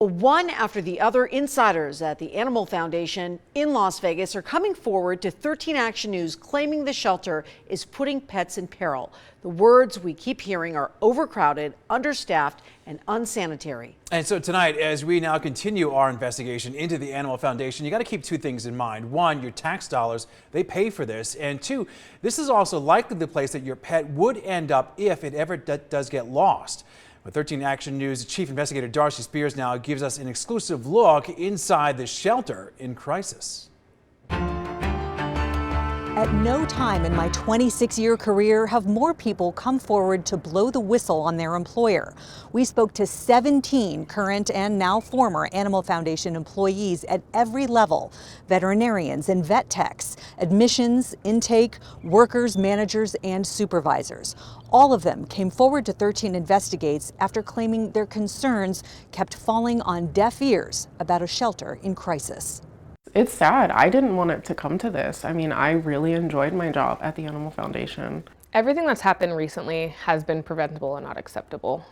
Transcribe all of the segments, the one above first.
One after the other, insiders at the Animal Foundation in Las Vegas are coming forward to 13 Action News claiming the shelter is putting pets in peril. The words we keep hearing are overcrowded, understaffed, and unsanitary. And so tonight, as we now continue our investigation into the Animal Foundation, you got to keep two things in mind. One, your tax dollars, they pay for this. And two, this is also likely the place that your pet would end up if it ever does get lost. With 13 Action News, Chief Investigator Darcy Spears now gives us an exclusive look inside the shelter in crisis. At no time in my 26-year career have more people come forward to blow the whistle on their employer. We spoke to 17 current and now former Animal Foundation employees at every level: veterinarians and vet techs, admissions, intake, workers, managers, and supervisors. All of them came forward to 13 Investigates after claiming their concerns kept falling on deaf ears about a shelter in crisis. It's sad. I didn't want it to come to this. I mean, I really enjoyed my job at the Animal Foundation. Everything that's happened recently has been preventable and not acceptable.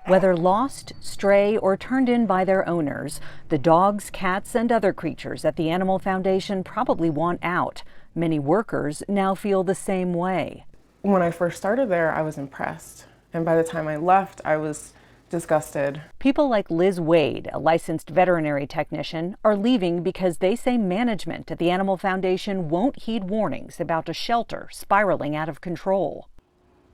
Whether lost, stray, or turned in by their owners, the dogs, cats, and other creatures at the Animal Foundation probably want out. Many workers now feel the same way. When I first started there, I was impressed. And by the time I left, I was disgusted. People like Liz Wade, a licensed veterinary technician, are leaving because they say management at the Animal Foundation won't heed warnings about a shelter spiraling out of control.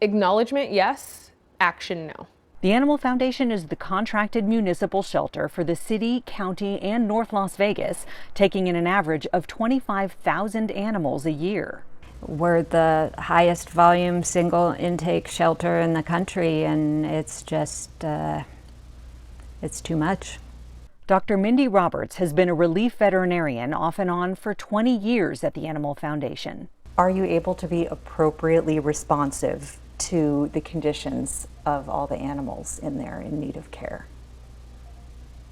Acknowledgement, yes. Action, no. The Animal Foundation is the contracted municipal shelter for the city, county, and North Las Vegas, taking in an average of 25,000 animals a year. We're the highest volume single intake shelter in the country, and it's just, it's too much. Dr. Mindy Roberts has been a relief veterinarian off and on for 20 years at the Animal Foundation. Are you able to be appropriately responsive to the conditions of all the animals in there in need of care?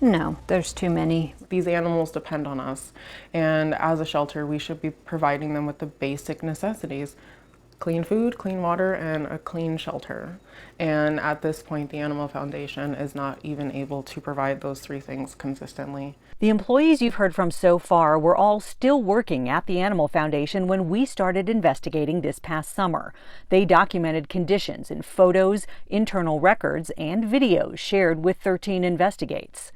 No, there's too many. These animals depend on us, and as a shelter, we should be providing them with the basic necessities: clean food, clean water, and a clean shelter. And at this point, the Animal Foundation is not even able to provide those three things consistently. The employees you've heard from so far were all still working at the Animal Foundation when we started investigating this past summer. They documented conditions in photos, internal records, and videos shared with 13 Investigates.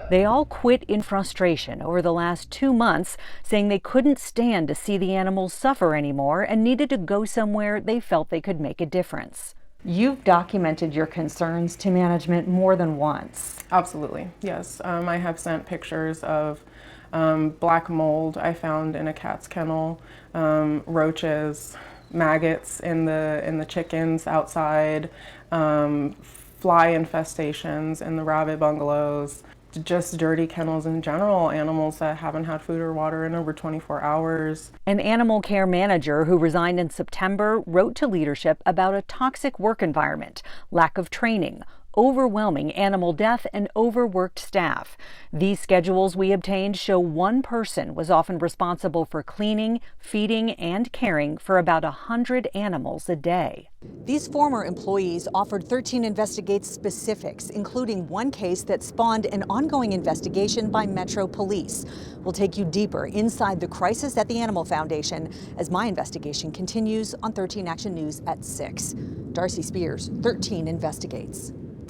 They all quit in frustration over the last 2 months, saying they couldn't stand to see the animals suffer anymore and needed to go somewhere they felt they could make a difference. You've documented your concerns to management more than once. Absolutely, yes. I have sent pictures of black mold I found in a cat's kennel, roaches, maggots in the chickens outside, fly infestations in the rabbit bungalows, just dirty kennels in general, animals that haven't had food or water in over 24 hours. An animal care manager who resigned in September wrote to leadership about a toxic work environment, lack of training, overwhelming animal death, and overworked staff. These schedules we obtained show one person was often responsible for cleaning, feeding, and caring for about 100 animals a day. These former employees offered 13 Investigates specifics, including one case that spawned an ongoing investigation by Metro Police. We'll take you deeper inside the crisis at the Animal Foundation as my investigation continues on 13 Action News at 6. Darcy Spears, 13 Investigates.